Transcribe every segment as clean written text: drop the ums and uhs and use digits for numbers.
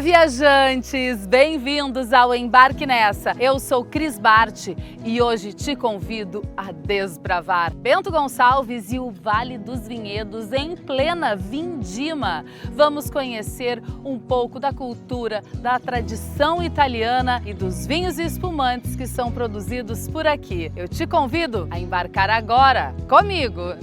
viajantes! Bem-vindos ao Embarque Nessa! Eu sou Cris Bart e hoje te convido a desbravar Bento Gonçalves e o Vale dos Vinhedos em plena Vindima. Vamos conhecer um pouco da cultura, da tradição italiana e dos vinhos e espumantes que são produzidos por aqui. Eu te convido a embarcar agora comigo!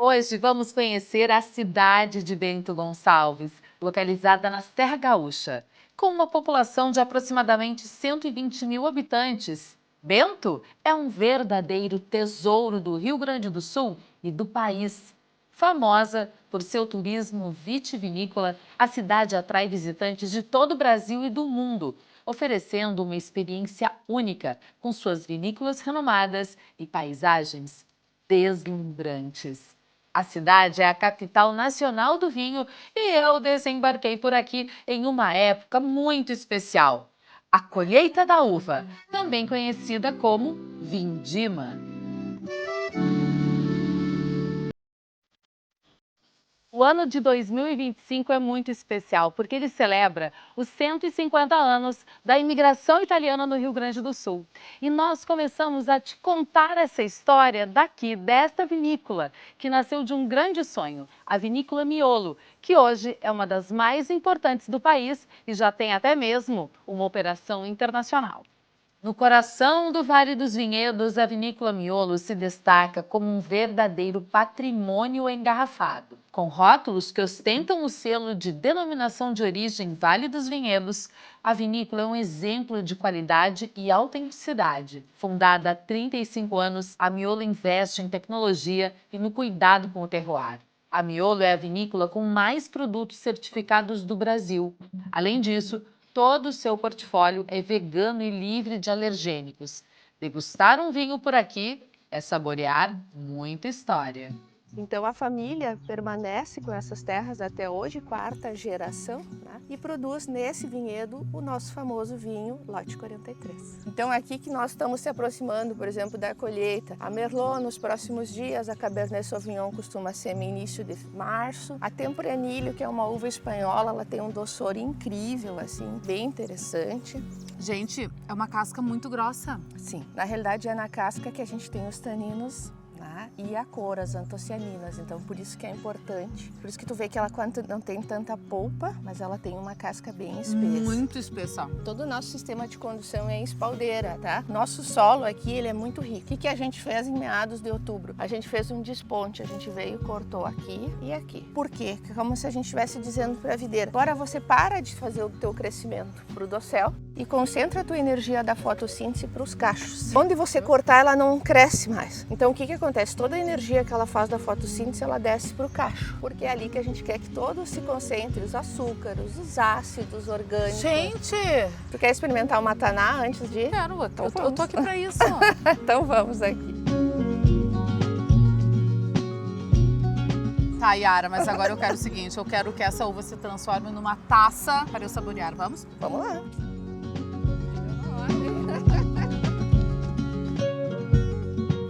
Hoje vamos conhecer a cidade de Bento Gonçalves, localizada na Serra Gaúcha. Com uma população de aproximadamente 120 mil habitantes, Bento é um verdadeiro tesouro do Rio Grande do Sul e do país. Famosa por seu turismo vitivinícola, a cidade atrai visitantes de todo o Brasil e do mundo, oferecendo uma experiência única, com suas vinícolas renomadas e paisagens deslumbrantes. A cidade é a capital nacional do vinho e eu desembarquei por aqui em uma época muito especial, a colheita da uva, também conhecida como Vindima. O ano de 2025 é muito especial porque ele celebra os 150 anos da imigração italiana no Rio Grande do Sul. E nós começamos a te contar essa história daqui, desta vinícola, que nasceu de um grande sonho, a Vinícola Miolo, que hoje é uma das mais importantes do país e já tem até mesmo uma operação internacional. No coração do Vale dos Vinhedos, a Vinícola Miolo se destaca como um verdadeiro patrimônio engarrafado. Com rótulos que ostentam o selo de denominação de origem Vale dos Vinhedos, a vinícola é um exemplo de qualidade e autenticidade. Fundada há 35 anos, a Miolo investe em tecnologia e no cuidado com o terroir. A Miolo é a vinícola com mais produtos certificados do Brasil. Além disso, todo o seu portfólio é vegano e livre de alergênicos. Degustar um vinho por aqui é saborear muita história. Então a família permanece com essas terras até hoje, quarta geração, né? E produz nesse vinhedo o nosso famoso vinho Lote 43. Então aqui que nós estamos se aproximando, por exemplo, da colheita. A Merlot nos próximos dias, a Cabernet Sauvignon costuma ser no início de março. A Tempranillo, que é uma uva espanhola, ela tem um doçor incrível, assim, bem interessante. Gente, é uma casca muito grossa. Sim, na realidade é na casca que a gente tem os taninos, né? E a cor, as antocianinas, então por isso que é importante. Por isso que tu vê que ela não tem tanta polpa, mas ela tem uma casca bem espessa. Muito espessa. Todo o nosso sistema de condução é em espaldeira, tá? Nosso solo aqui, ele é muito rico. O que a gente fez em meados de outubro? A gente fez um desponte, a gente veio e cortou aqui e aqui. Por quê? Como se a gente estivesse dizendo para a videira, agora você para de fazer o teu crescimento pro dossel e concentra a tua energia da fotossíntese para os cachos. Onde você cortar, ela não cresce mais. Então o que acontece? Toda a energia que ela faz da fotossíntese, ela desce para o cacho, porque é ali que a gente quer que todos se concentrem, os açúcares, os ácidos orgânicos. Gente! Tu quer experimentar o mataná antes de ir? Quero, Então eu tô aqui para isso. Então vamos aqui. Tá, Yara, mas agora eu quero o seguinte, eu quero que essa uva se transforme numa taça para eu saborear, vamos? Vamos lá.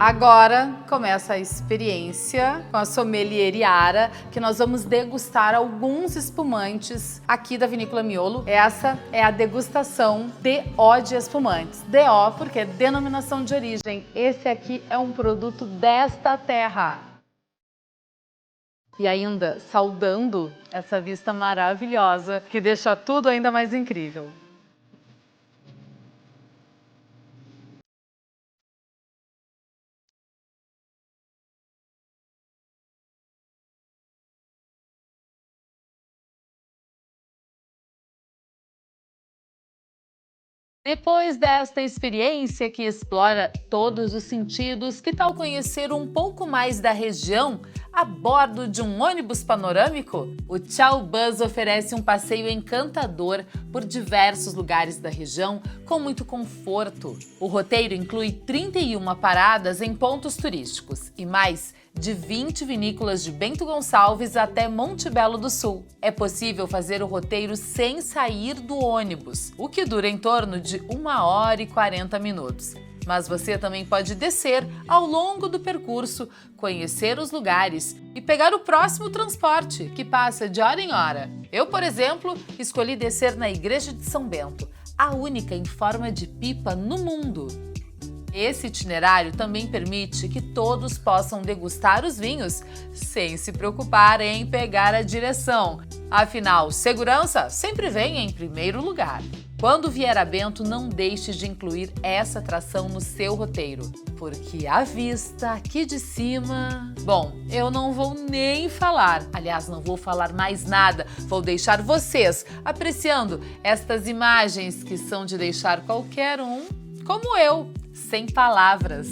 Agora começa a experiência com a sommelier Yara, que nós vamos degustar alguns espumantes aqui da Vinícola Miolo. Essa é a degustação DO de espumantes. DO porque é denominação de origem. Esse aqui é um produto desta terra. E ainda saudando essa vista maravilhosa, que deixa tudo ainda mais incrível. Depois desta experiência que explora todos os sentidos, que tal conhecer um pouco mais da região a bordo de um ônibus panorâmico? O Tchau Bus oferece um passeio encantador por diversos lugares da região com muito conforto. O roteiro inclui 31 paradas em pontos turísticos e mais de 20 vinícolas de Bento Gonçalves até Monte Belo do Sul. É possível fazer o roteiro sem sair do ônibus, o que dura em torno de 1 hora e 40 minutos. Mas você também pode descer ao longo do percurso, conhecer os lugares e pegar o próximo transporte, que passa de hora em hora. Eu, por exemplo, escolhi descer na Igreja de São Bento, a única em forma de pipa no mundo. Esse itinerário também permite que todos possam degustar os vinhos sem se preocupar em pegar a direção. Afinal, segurança sempre vem em primeiro lugar. Quando vier a Bento, não deixe de incluir essa atração no seu roteiro, porque a vista aqui de cima... Bom, eu não vou nem falar, aliás, não vou falar mais nada, vou deixar vocês apreciando estas imagens que são de deixar qualquer um, como eu, sem palavras.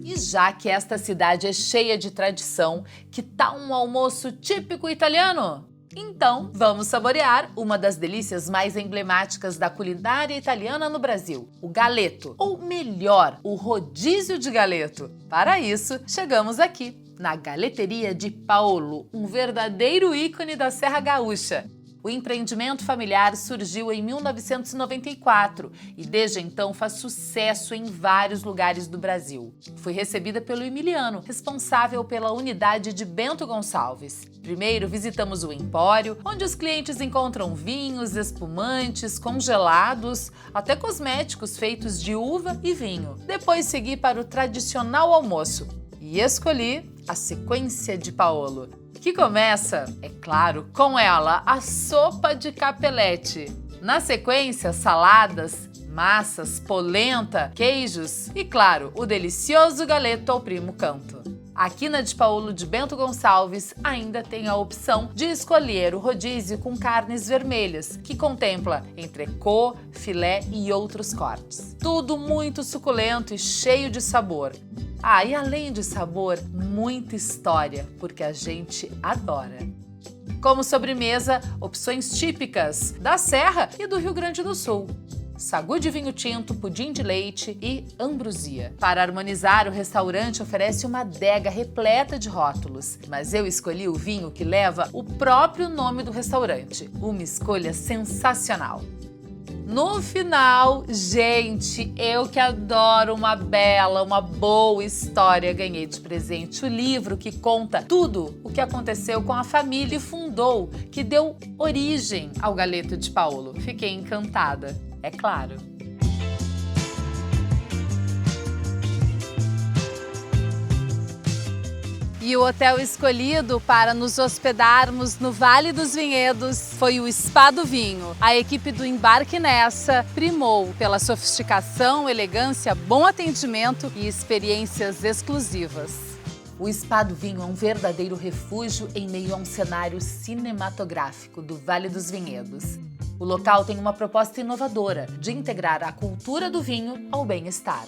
E já que esta cidade é cheia de tradição, que tal um almoço típico italiano? Então, vamos saborear uma das delícias mais emblemáticas da culinária italiana no Brasil, o galeto, ou melhor, o rodízio de galeto. Para isso, chegamos aqui, na Galeteria di Paolo, um verdadeiro ícone da Serra Gaúcha. O empreendimento familiar surgiu em 1994 e desde então faz sucesso em vários lugares do Brasil. Foi recebida pelo Emiliano, responsável pela unidade de Bento Gonçalves. Primeiro visitamos o Empório, onde os clientes encontram vinhos, espumantes, congelados, até cosméticos feitos de uva e vinho. Depois segui para o tradicional almoço e escolhi a sequência di Paolo, que começa, é claro, com ela, a sopa de capelete. Na sequência, saladas, massas, polenta, queijos e, claro, o delicioso galeto ao primo canto. Aqui na di Paolo de Bento Gonçalves ainda tem a opção de escolher o rodízio com carnes vermelhas, que contempla entrecô, filé e outros cortes. Tudo muito suculento e cheio de sabor. Ah, e além de sabor, muita história, porque a gente adora. Como sobremesa, opções típicas da Serra e do Rio Grande do Sul. Sagu de vinho tinto, pudim de leite e ambrosia. Para harmonizar, o restaurante oferece uma adega repleta de rótulos, mas eu escolhi o vinho que leva o próprio nome do restaurante. Uma escolha sensacional. No final, gente, eu que adoro uma boa história, ganhei de presente o livro que conta tudo o que aconteceu com a família que fundou, que deu origem ao Galeto di Paolo. Fiquei encantada, é claro. E o hotel escolhido para nos hospedarmos no Vale dos Vinhedos foi o Spa do Vinho. A equipe do Embarque Nessa primou pela sofisticação, elegância, bom atendimento e experiências exclusivas. O Spa do Vinho é um verdadeiro refúgio em meio a um cenário cinematográfico do Vale dos Vinhedos. O local tem uma proposta inovadora de integrar a cultura do vinho ao bem-estar.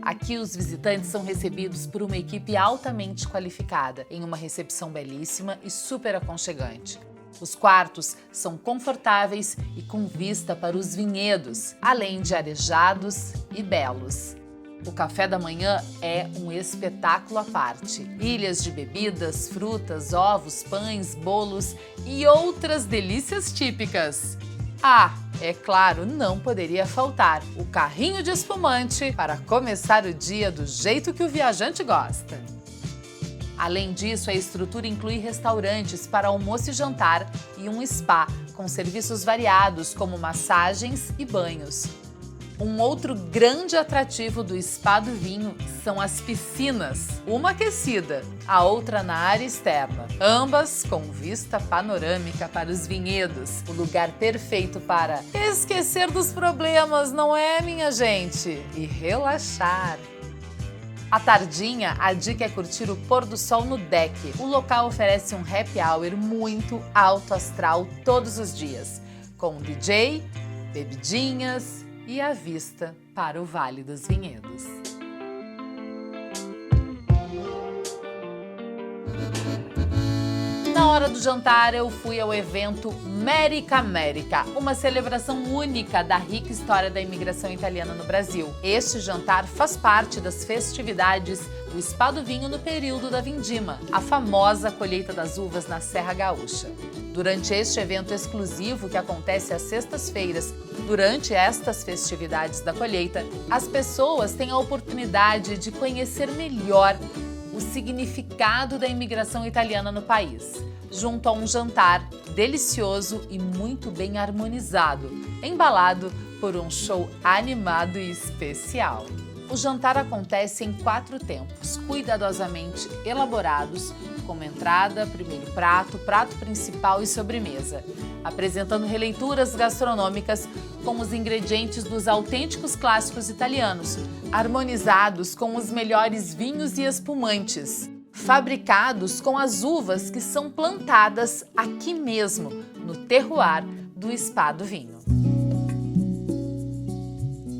Aqui os visitantes são recebidos por uma equipe altamente qualificada, em uma recepção belíssima e super aconchegante. Os quartos são confortáveis e com vista para os vinhedos, além de arejados e belos. O café da manhã é um espetáculo à parte. Ilhas de bebidas, frutas, ovos, pães, bolos e outras delícias típicas. Ah, é claro, não poderia faltar o carrinho de espumante para começar o dia do jeito que o viajante gosta. Além disso, a estrutura inclui restaurantes para almoço e jantar e um spa com serviços variados como massagens e banhos. Um outro grande atrativo do Spa do Vinho são as piscinas, uma aquecida, a outra na área externa, ambas com vista panorâmica para os vinhedos, o lugar perfeito para esquecer dos problemas, não é, minha gente? E relaxar. À tardinha, a dica é curtir o pôr do sol no deck. O local oferece um happy hour muito alto astral todos os dias, com DJ, bebidinhas e a vista para o Vale dos Vinhedos. Na hora do jantar, eu fui ao evento Mérica América, uma celebração única da rica história da imigração italiana no Brasil. Este jantar faz parte das festividades do Spa do Vinho no período da vindima, a famosa colheita das uvas na Serra Gaúcha. Durante este evento exclusivo, que acontece às sextas-feiras, durante estas festividades da colheita, as pessoas têm a oportunidade de conhecer melhor o significado da imigração italiana no país, junto a um jantar delicioso e muito bem harmonizado, embalado por um show animado e especial. O jantar acontece em 4 tempos, cuidadosamente elaborados, como entrada, primeiro prato, prato principal e sobremesa, apresentando releituras gastronômicas com os ingredientes dos autênticos clássicos italianos, harmonizados com os melhores vinhos e espumantes, fabricados com as uvas que são plantadas aqui mesmo, no terroir do Spa do Vinho.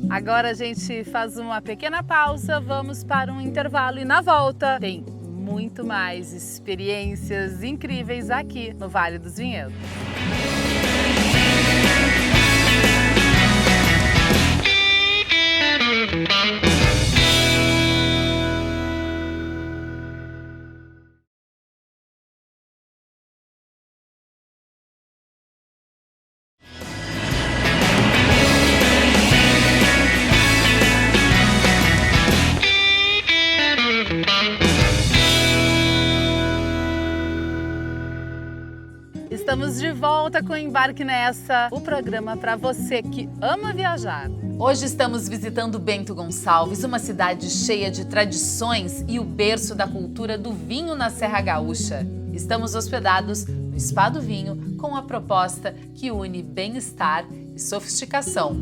Agora a gente faz uma pequena pausa, vamos para um intervalo e na volta tem muito mais experiências incríveis aqui no Vale dos Vinhedos. Estamos de volta com o Embarque Nessa, o programa para você que ama viajar. Hoje estamos visitando Bento Gonçalves, uma cidade cheia de tradições e o berço da cultura do vinho na Serra Gaúcha. Estamos hospedados no Spa do Vinho com a proposta que une bem-estar e sofisticação.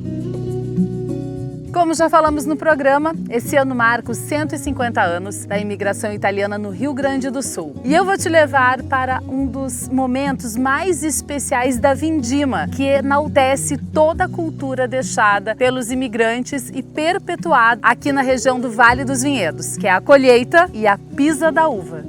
Como já falamos no programa, esse ano marca os 150 anos da imigração italiana no Rio Grande do Sul. E eu vou te levar para um dos momentos mais especiais da vindima, que enaltece toda a cultura deixada pelos imigrantes e perpetuada aqui na região do Vale dos Vinhedos, que é a colheita e a pisa da uva.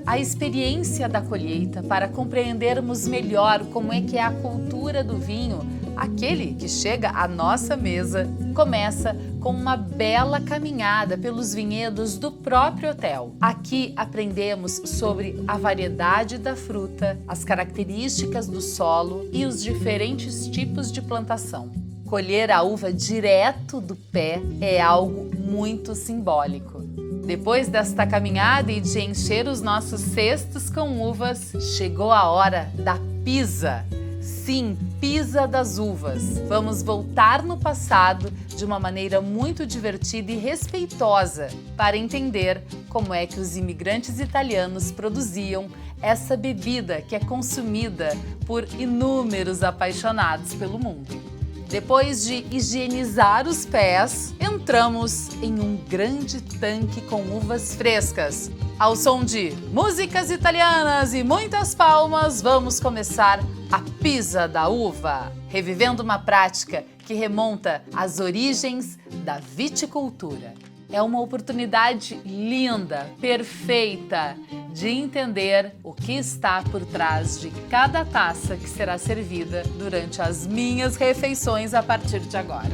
A experiência da colheita, para compreendermos melhor como é que é a cultura do vinho, aquele que chega à nossa mesa, começa com uma bela caminhada pelos vinhedos do próprio hotel. Aqui aprendemos sobre a variedade da fruta, as características do solo e os diferentes tipos de plantação. Colher a uva direto do pé é algo muito simbólico. Depois desta caminhada e de encher os nossos cestos com uvas, chegou a hora da pisa. Sim, pisa das uvas. Vamos voltar no passado de uma maneira muito divertida e respeitosa para entender como é que os imigrantes italianos produziam essa bebida que é consumida por inúmeros apaixonados pelo mundo. Depois de higienizar os pés, entramos em um grande tanque com uvas frescas. Ao som de músicas italianas e muitas palmas, vamos começar a pisa da uva, revivendo uma prática que remonta às origens da viticultura. É uma oportunidade linda, perfeita, de entender o que está por trás de cada taça que será servida durante as minhas refeições a partir de agora.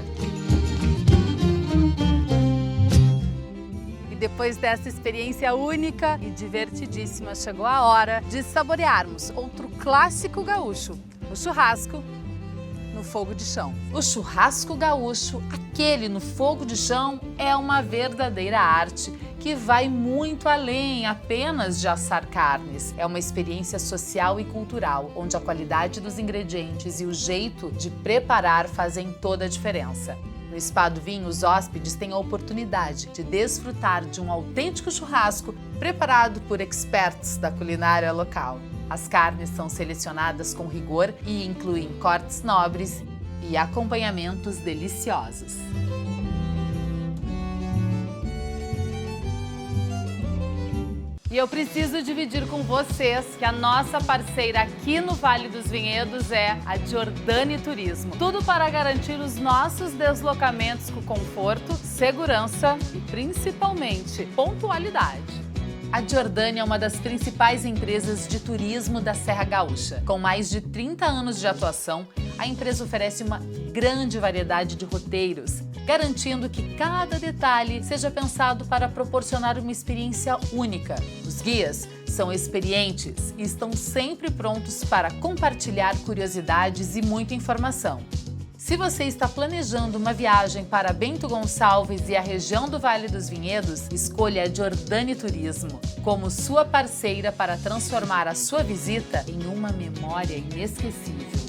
E depois dessa experiência única e divertidíssima, chegou a hora de saborearmos outro clássico gaúcho, o churrasco no fogo de chão. O churrasco gaúcho, aquele no fogo de chão, é uma verdadeira arte que vai muito além apenas de assar carnes. É uma experiência social e cultural, onde a qualidade dos ingredientes e o jeito de preparar fazem toda a diferença. No Spa do Vinho, os hóspedes têm a oportunidade de desfrutar de um autêntico churrasco preparado por experts da culinária local. As carnes são selecionadas com rigor e incluem cortes nobres e acompanhamentos deliciosos. E eu preciso dividir com vocês que a nossa parceira aqui no Vale dos Vinhedos é a Giordani Turismo. Tudo para garantir os nossos deslocamentos com conforto, segurança e principalmente pontualidade. A Giordani é uma das principais empresas de turismo da Serra Gaúcha. Com mais de 30 anos de atuação, a empresa oferece uma grande variedade de roteiros, garantindo que cada detalhe seja pensado para proporcionar uma experiência única. Os guias são experientes e estão sempre prontos para compartilhar curiosidades e muita informação. Se você está planejando uma viagem para Bento Gonçalves e a região do Vale dos Vinhedos, escolha a Giordani Turismo como sua parceira para transformar a sua visita em uma memória inesquecível.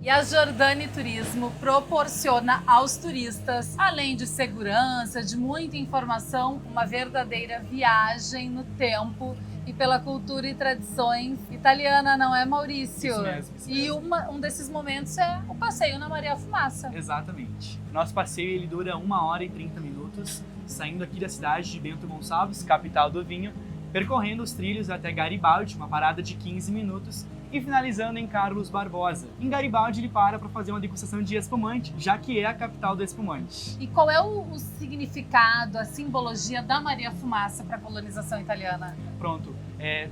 E a Giordani Turismo proporciona aos turistas, além de segurança, de muita informação, uma verdadeira viagem no tempo e pela cultura e tradições italiana, não é, Maurício? Isso mesmo. E um desses momentos é o passeio na Maria Fumaça. Exatamente. Nosso passeio ele dura 1 hora e 30 minutos, saindo aqui da cidade de Bento Gonçalves, capital do vinho, percorrendo os trilhos até Garibaldi, uma parada de 15 minutos, e finalizando em Carlos Barbosa. Em Garibaldi ele para fazer uma degustação de espumante, já que é a capital do espumante. E qual é o significado, a simbologia da Maria Fumaça para a colonização italiana? Pronto,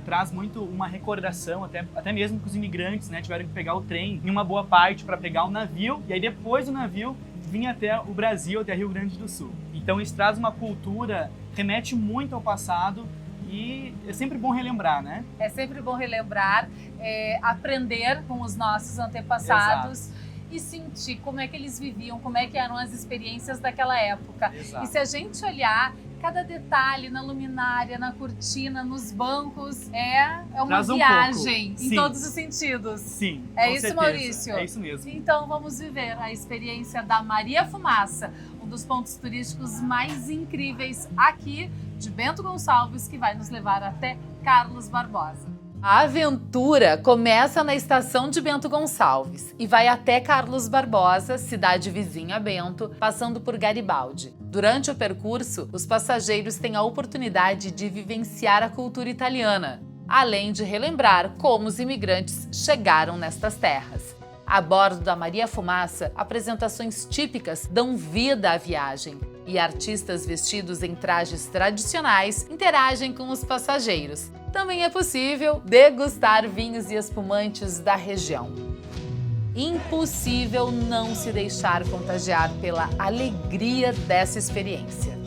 traz muito uma recordação, até mesmo que os imigrantes tiveram que pegar o trem em uma boa parte para pegar o navio, e aí depois do navio vinha até o Brasil, até Rio Grande do Sul. Então isso traz uma cultura, remete muito ao passado, e é sempre bom relembrar, né? É sempre bom relembrar, aprender com os nossos antepassados. Exato. E sentir como é que eles viviam, como é que eram as experiências daquela época. Exato. E se a gente olhar cada detalhe na luminária, na cortina, nos bancos, é uma viagem em todos os sentidos. Sim, é com isso, certeza. Maurício? É isso mesmo. Então vamos viver a experiência da Maria Fumaça, um dos pontos turísticos mais incríveis aqui de Bento Gonçalves, que vai nos levar até Carlos Barbosa. A aventura começa na estação de Bento Gonçalves e vai até Carlos Barbosa, cidade vizinha a Bento, passando por Garibaldi. Durante o percurso, os passageiros têm a oportunidade de vivenciar a cultura italiana, além de relembrar como os imigrantes chegaram nestas terras. A bordo da Maria Fumaça, apresentações típicas dão vida à viagem e artistas vestidos em trajes tradicionais interagem com os passageiros. Também é possível degustar vinhos e espumantes da região. Impossível não se deixar contagiar pela alegria dessa experiência.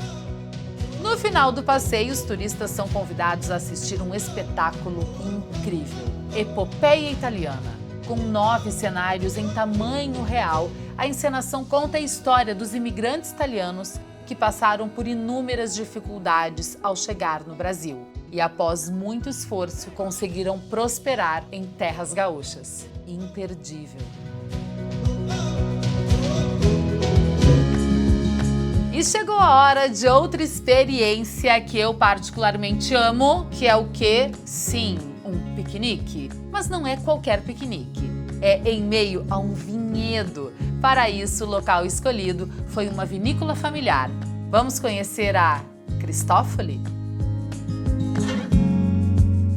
No final do passeio, os turistas são convidados a assistir um espetáculo incrível, Epopeia Italiana. Com 9 cenários em tamanho real, a encenação conta a história dos imigrantes italianos que passaram por inúmeras dificuldades ao chegar no Brasil e, após muito esforço, conseguiram prosperar em terras gaúchas. Imperdível. E chegou a hora de outra experiência que eu particularmente amo, que é o quê? Sim, um piquenique. Mas não é qualquer piquenique. É em meio a um vinhedo. Para isso, o local escolhido foi uma vinícola familiar. Vamos conhecer a Cristófoli?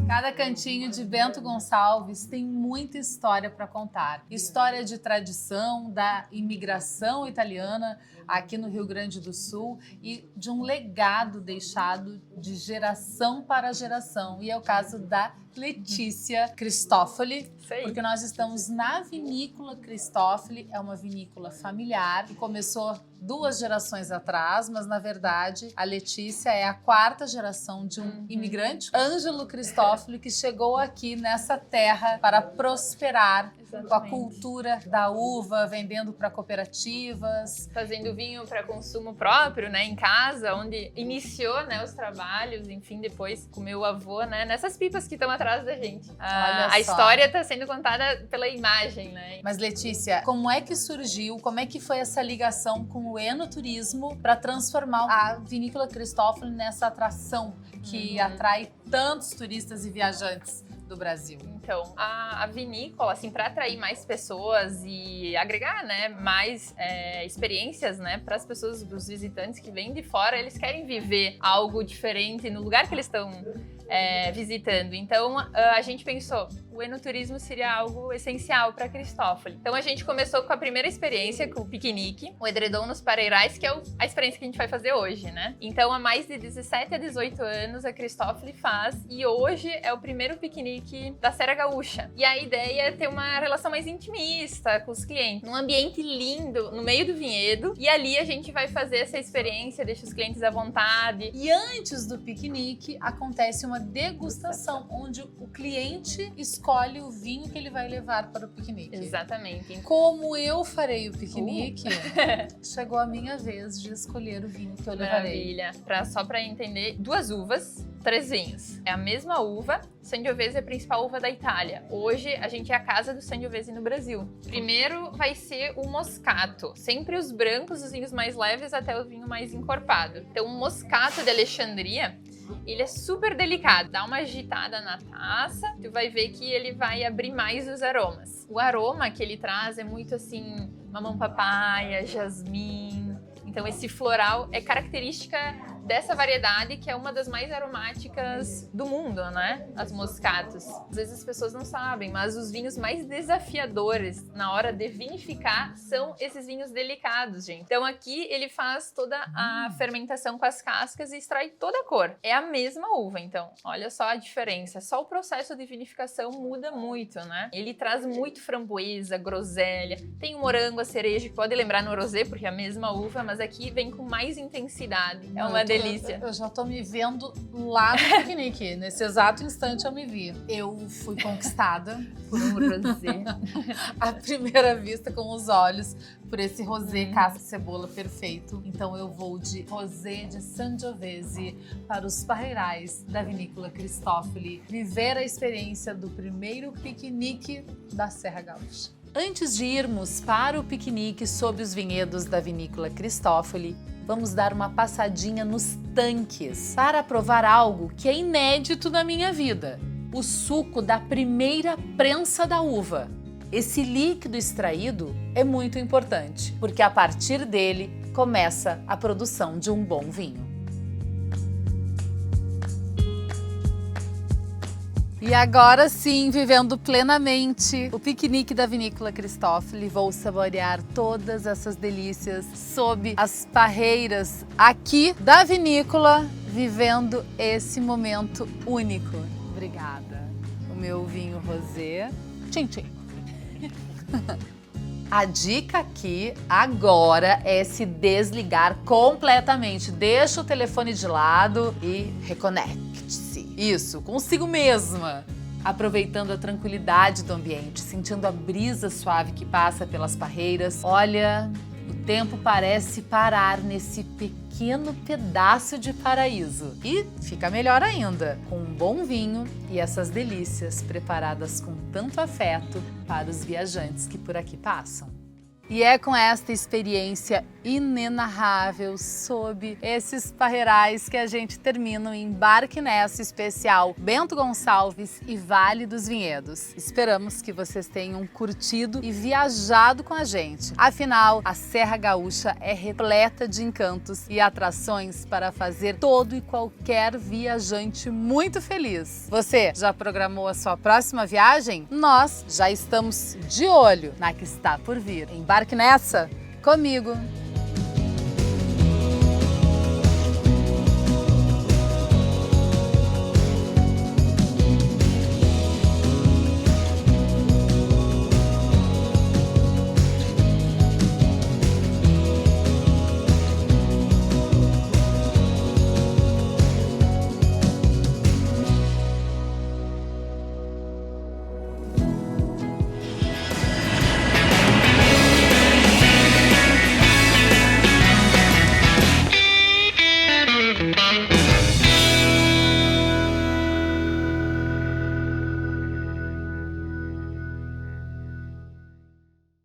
Cada cantinho de Bento Gonçalves tem muita história para contar. História de tradição, da imigração italiana aqui no Rio Grande do Sul e de um legado deixado de geração para geração. E é o caso da Letícia Cristófoli, porque nós estamos na vinícola Cristófoli, é uma vinícola familiar que começou 2 gerações atrás, mas na verdade a Letícia é a 4ª geração de um imigrante, Ângelo Cristófoli, que chegou aqui nessa terra para prosperar. Exatamente. Com a cultura da uva, vendendo para cooperativas. Fazendo vinho para consumo próprio, né, em casa, onde iniciou, né, os trabalhos, enfim, depois com meu avô, né, nessas pipas que estão atrás da gente. A história está sendo contada pela imagem, né. Mas Letícia, como é que surgiu, como é que foi essa ligação com o enoturismo para transformar a Vinícola Cristófoli nessa atração que atrai tantos turistas e viajantes do Brasil? Então, a vinícola, assim, para atrair mais pessoas e agregar, né, mais experiências, né, para as pessoas, os visitantes que vêm de fora, eles querem viver algo diferente no lugar que eles estão visitando. Então, a gente pensou, o enoturismo seria algo essencial para Cristófoli. Então, a gente começou com a primeira experiência, com o piquenique, o edredom nos pareirais, que é a experiência que a gente vai fazer hoje, né? Então, há mais de 17 a 18 anos, a Cristófoli faz, e hoje é o primeiro piquenique da Serra Gaúcha. E a ideia é ter uma relação mais intimista com os clientes, num ambiente lindo, no meio do vinhedo, e ali a gente vai fazer essa experiência, deixa os clientes à vontade. E antes do piquenique, acontece uma degustação, onde o cliente escolhe o vinho que ele vai levar para o piquenique. Exatamente. Como eu farei o piquenique, chegou a minha vez de escolher o vinho que eu levarei. Maravilha. Só para entender, 2 uvas, 3 vinhos. É a mesma uva. Sangiovese é a principal uva da Itália. Hoje, a gente é a casa do Sangiovese no Brasil. Primeiro vai ser o Moscato. Sempre os brancos, os vinhos mais leves, até o vinho mais encorpado. Então, o Moscato de Alexandria, ele é super delicado. Dá uma agitada na taça, tu vai ver que ele vai abrir mais os aromas. O aroma que ele traz é muito assim, mamão papaya, jasmim. Então esse floral é característica dessa variedade, que é uma das mais aromáticas do mundo, né? As moscatos. Às vezes as pessoas não sabem, mas os vinhos mais desafiadores na hora de vinificar são esses vinhos delicados, gente. Então aqui ele faz toda a fermentação com as cascas e extrai toda a cor. É a mesma uva, então. Olha só a diferença. Só o processo de vinificação muda muito, né? Ele traz muito framboesa, groselha. Tem o morango, a cereja, que pode lembrar no rosé, porque é a mesma uva, mas aqui vem com mais intensidade. É uma delícia. Eu já tô me vendo lá no piquenique. Nesse exato instante eu me vi. Eu fui conquistada por um rosé. À primeira vista, com os olhos, por esse rosé casca de cebola perfeito. Então eu vou de rosé de Sangiovese para os parreirais da vinícola Cristófoli. Viver a experiência do primeiro piquenique da Serra Gaúcha. Antes de irmos para o piquenique sob os vinhedos da vinícola Cristófoli, vamos dar uma passadinha nos tanques para provar algo que é inédito na minha vida: o suco da primeira prensa da uva. Esse líquido extraído é muito importante, porque a partir dele começa a produção de um bom vinho. E agora sim, vivendo plenamente o piquenique da vinícola Cristófoli, vou saborear todas essas delícias sob as parreiras aqui da vinícola, vivendo esse momento único. Obrigada. O meu vinho rosé. Tchim, tchim. A dica aqui agora é se desligar completamente. Deixa o telefone de lado e reconecte-se. Isso, consigo mesma. Aproveitando a tranquilidade do ambiente, sentindo a brisa suave que passa pelas parreiras. Olha, o tempo parece parar nesse pequeno pedaço de paraíso. E fica melhor ainda, com um bom vinho e essas delícias preparadas com tanto afeto para os viajantes que por aqui passam. E é com esta experiência inenarrável sob esses parreirais que a gente termina o Embarque Nessa especial Bento Gonçalves e Vale dos Vinhedos. Esperamos que vocês tenham curtido e viajado com a gente. Afinal, a Serra Gaúcha é repleta de encantos e atrações para fazer todo e qualquer viajante muito feliz. Você já programou a sua próxima viagem? Nós já estamos de olho na que está por vir. Embarque nessa comigo!